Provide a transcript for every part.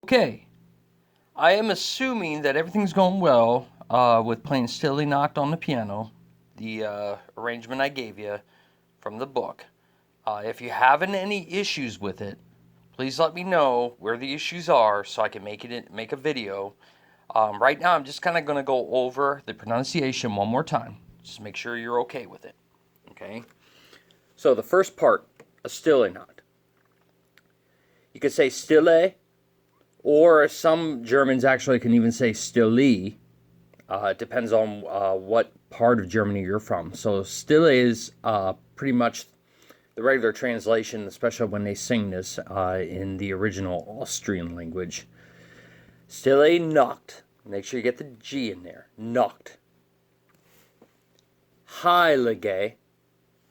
Okay, I am assuming that everything's going well with playing Stille Nacht on the piano, the arrangement I gave you from the book. If you having any issues with it, please let me know where the issues are so I can make a video. Right now, I'm just kind of going to go over the pronunciation one more time. Just make sure you're okay with it. Okay. So the first part, a Stille Nacht. You could say Stille, or some Germans actually can even say Stille. It depends on what part of Germany you're from. So Stille is pretty much the regular translation, especially when they sing this in the original Austrian language. Stille Nacht. Make sure you get the G in there. Nacht. Heilige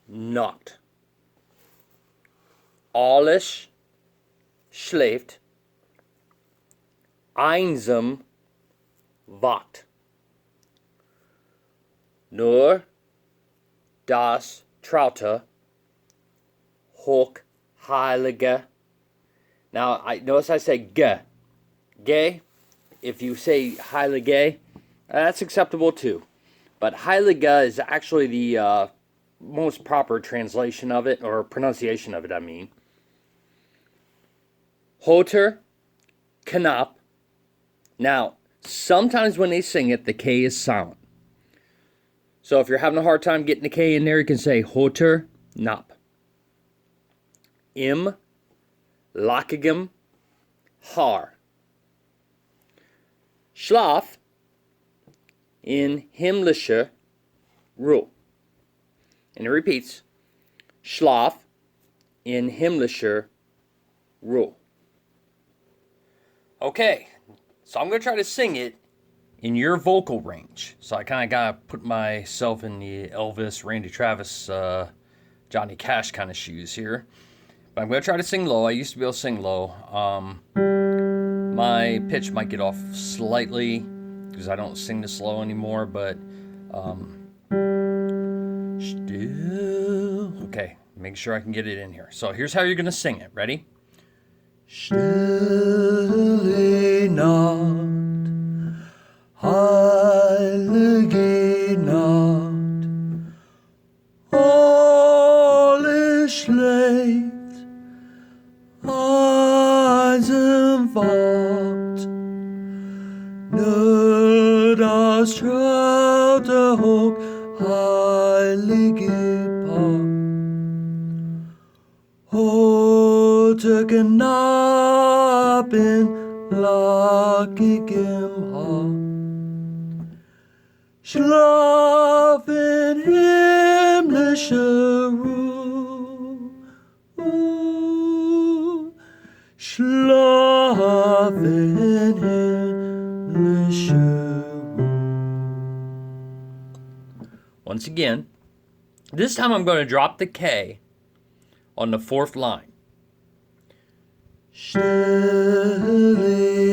Nacht. Alles schläft. Einsam wacht. Nur das traute Hochheilige. Now, notice I say ge. Ge, if you say heilige, that's acceptable too. But heilige is actually the most proper translation of it, or pronunciation of it, I mean. Hoter, Knapp. Now, sometimes when they sing it, the K is silent. So if you're having a hard time getting the K in there, you can say Hoter, Knapp. Im lockigem Haar. Schlaf in himmlischer Ruhe. And it repeats, Schlaf in himmlischer Ruhe. Okay, so I'm going to try to sing it in your vocal range. So I kind of got to put myself in the Elvis, Randy Travis, Johnny Cash kind of shoes here. But I'm going to try to sing low. I used to be able to sing low. My pitch might get off slightly because I don't sing this low anymore, but still. Okay, make sure I can get it in here. So here's how you're going to sing it. Ready? Stille Nacht, heilige Nacht, alles schläft, einsam wacht, nur das traute hochheilige Paar. Heute Knaben lockigem Haar. Schlaf in himmlischer Ruhe. Schlaf in himmlischer Ruhe. Once again, this time I'm going to drop the K on the fourth line. Stille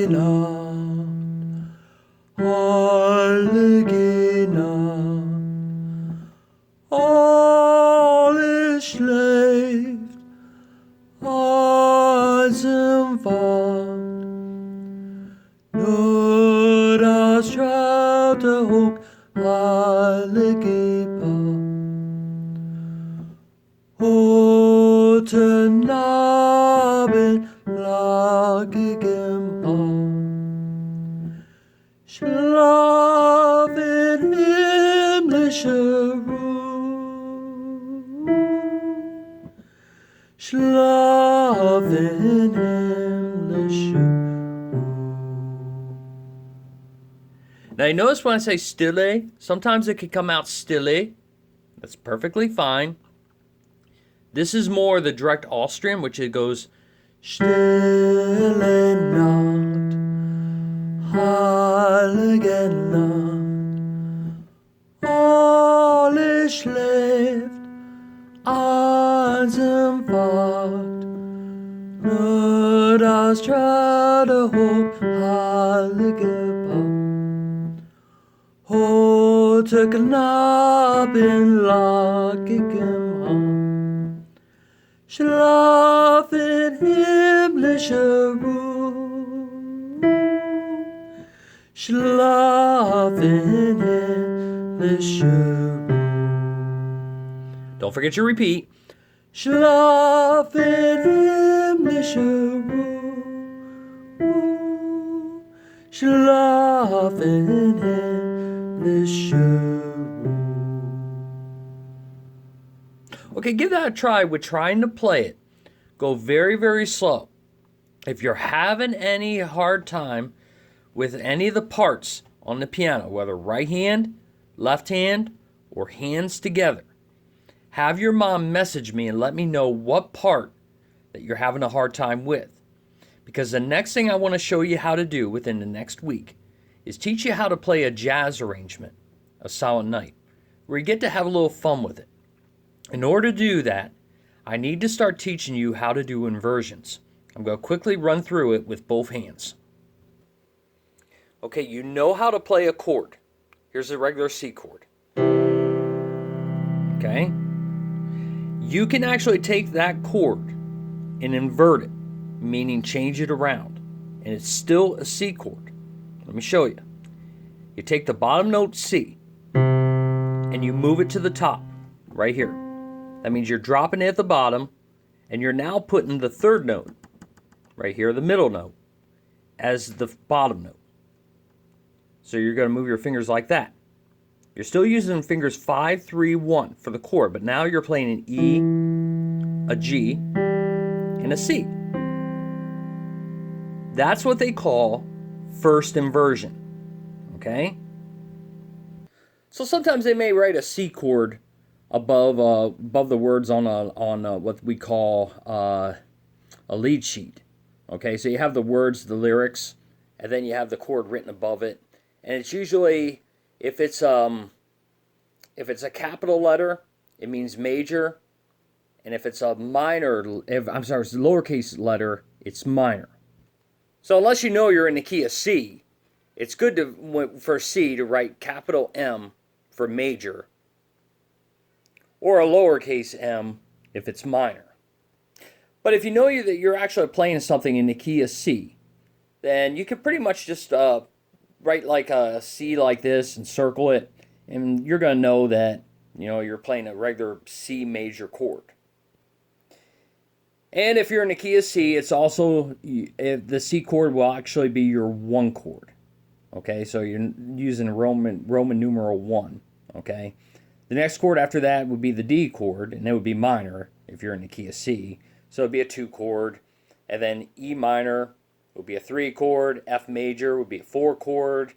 Nacht, heilige Nacht, alles schläft, einsam wacht, nur das traute hochheilige Paar. Heute Abend lockigem Haar. Schlaf in himmlischer Ruhe. Schlaf in himmlischer Ruhe. Now you notice when I say stille, sometimes it can come out stille. That's perfectly fine. This is more the direct Austrian, which it goes Stille Nacht, heilige Nacht, alles schläft, einsam wacht, nur das traute hochheilige Paar. Heute Knaben lockigem Haar. Schlaf in himmlischer Ruhe. Schlafen himmlische Ruhe. Don't forget your repeat. Schlafen himmlische Ruhe. Schlafen himmlische Ruhe. Okay, give that a try with trying to play it. Go very, very slow. If you're having any hard time with any of the parts on the piano, whether right hand, left hand, or hands together, have your mom message me and let me know what part that you're having a hard time with. Because the next thing I want to show you how to do within the next week is teach you how to play a jazz arrangement of Silent Night, where you get to have a little fun with it. In order to do that, I need to start teaching you how to do inversions. I'm going to quickly run through it with both hands. Okay, you know how to play a chord. Here's a regular C chord. Okay? You can actually take that chord and invert it, meaning change it around, and it's still a C chord. Let me show you. You take the bottom note C and you move it to the top, right here. That means you're dropping it at the bottom, and you're now putting the third note, right here, the middle note, as the bottom note. So you're going to move your fingers like that. You're still using fingers 5, 3, 1 for the chord, but now you're playing an E, a G, and a C. That's what they call first inversion. Okay? So sometimes they may write a C chord above the words on what we call a lead sheet. Okay, so you have the words, the lyrics, and then you have the chord written above it. And it's usually, if it's a capital letter, it means major, and if it's a lowercase letter, it's minor. So unless you know you're in the key of C, it's good for C to write capital M for major, or a lowercase m if it's minor. But if you know that you're actually playing something in the key of C, then you can pretty much just write like a C like this and circle it, and you're going to know that you're playing a regular C major chord. And if you're in the key of C, it's also, the C chord will actually be your 1 chord. Okay, so you're using Roman numeral 1. Okay, the next chord after that would be the D chord, and it would be minor if you're in the key of C. So it'd be a 2 chord, and then E minor would be a 3 chord, F major would be a 4 chord,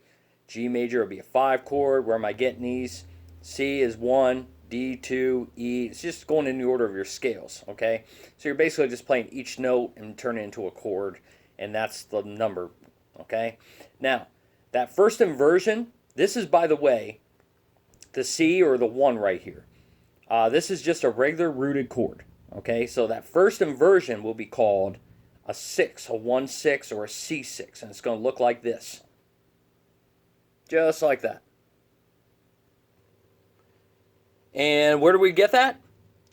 G major would be a 5 chord. Where am I getting these? C is 1, D 2, E. It's just going in the order of your scales, okay? So you're basically just playing each note and turning it into a chord, and that's the number, okay? Now, that first inversion, this is, by the way, the C or the 1 right here. This is just a regular rooted chord, okay? So that first inversion will be called a 6, a 1-6, or a C6, and it's going to look like this. Just like that. And where do we get that?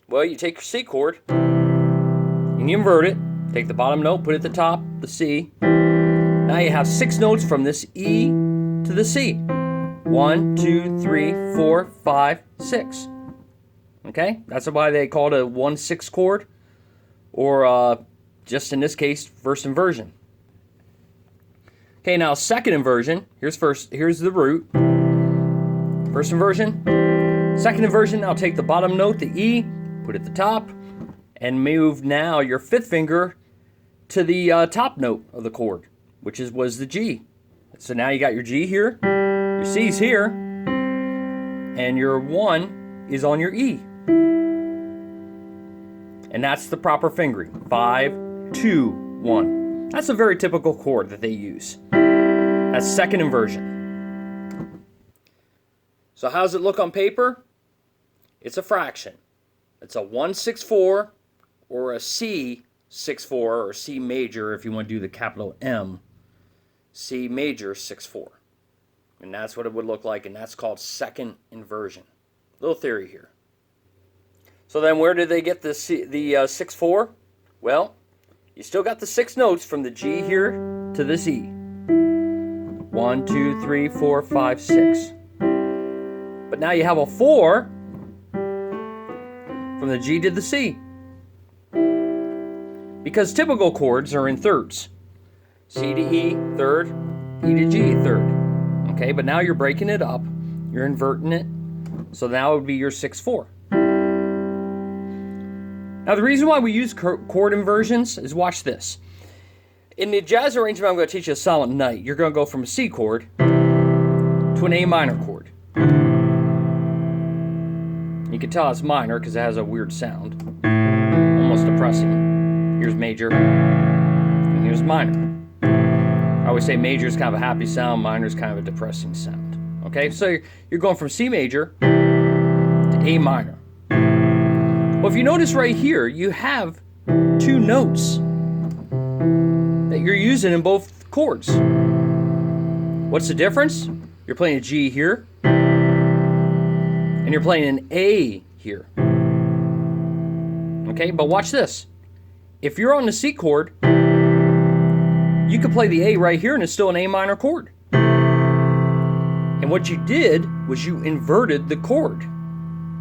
Well, you take your C chord, and you invert it. Take the bottom note, put it at the top, the C. Now you have 6 notes from this E to the C. 1, 2, 3, 4, 5, 6. Okay? That's why they call it a 1-6 chord, or just in this case, first inversion. Okay, now second inversion. Here's the root. First inversion. Second inversion, I'll take the bottom note, the E, put it at the top, and move now your 5th finger to the top note of the chord, which was the G. So now you got your G here, your C's here, and your 1 is on your E. And that's the proper fingering. 5, 2, 1. That's a very typical chord that they use. That's second inversion. So how does it look on paper? It's a fraction. It's a 1-6-4 or a C-6-4 or C major if you want to do the capital M. C major 6-4. And that's what it would look like, and that's called second inversion. Little theory here. So then where did they get the 6-4? Well, you still got the 6 notes from the G here to the C. 1, 1, 2, 3, 4, 5, 6. But now you have a 4 from the G to the C. Because typical chords are in thirds. C to E, third, E to G, third. Okay, but now you're breaking it up. You're inverting it. So now it would be your 6-4. Now the reason why we use chord inversions is, watch this. In the jazz arrangement I'm going to teach you a Silent Night, you're going to go from a C chord to an A minor chord. You can tell it's minor because it has a weird sound. Almost depressing. Here's major, and here's minor. I always say major is kind of a happy sound, minor is kind of a depressing sound. Okay, so you're going from C major to A minor. Well, if you notice right here, you have two notes that you're using in both chords. What's the difference? You're playing a G here, and you're playing an A here. Okay, but watch this. If you're on the C chord, you could play the A right here and it's still an A minor chord. And what you did was you inverted the chord.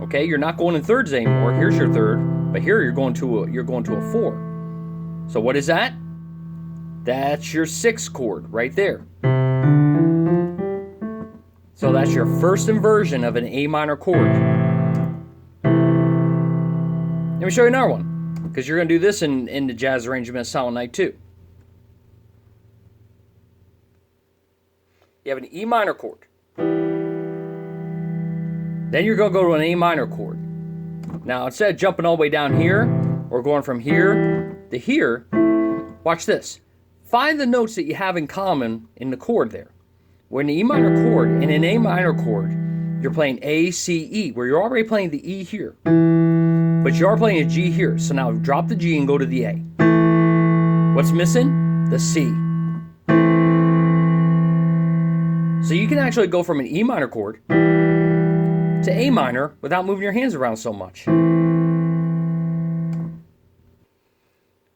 Okay, you're not going in thirds anymore. Here's your third, but here you're going to a 4. So what is that? That's your 6 chord right there. So that's your first inversion of an A minor chord. Let me show you another one, because you're going to do this in the jazz arrangement of Silent Night too. You have an E minor chord. Then you're going to go to an A minor chord. Now, instead of jumping all the way down here, or going from here to here, watch this. Find the notes that you have in common in the chord there. We're in the E minor chord, in an A minor chord, you're playing A, C, E, where you're already playing the E here. But you are playing a G here, so now drop the G and go to the A. What's missing? The C. So you can actually go from an E minor chord to A minor without moving your hands around so much.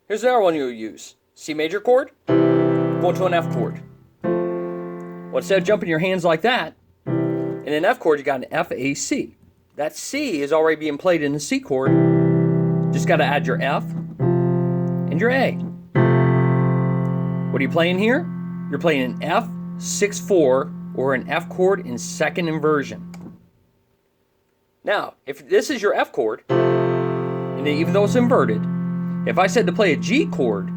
Here's another one you'll use. C major chord, going to an F chord. Well, instead of jumping your hands like that, in an F chord you got an F, A, C. That C is already being played in the C chord. Just got to add your F and your A. What are you playing here? You're playing an F, 6-4, or an F chord in second inversion. Now, if this is your F chord, and even though it's inverted, if I said to play a G chord,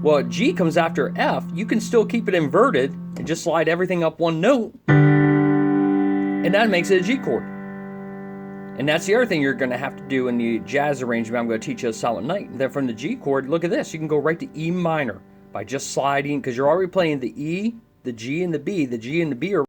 well, G comes after F, you can still keep it inverted and just slide everything up one note, and that makes it a G chord. And that's the other thing you're going to have to do in the jazz arrangement I'm going to teach you a Silent Night. And then from the G chord, look at this. You can go right to E minor by just sliding, because you're already playing the E, the G, and the B. The G and the B are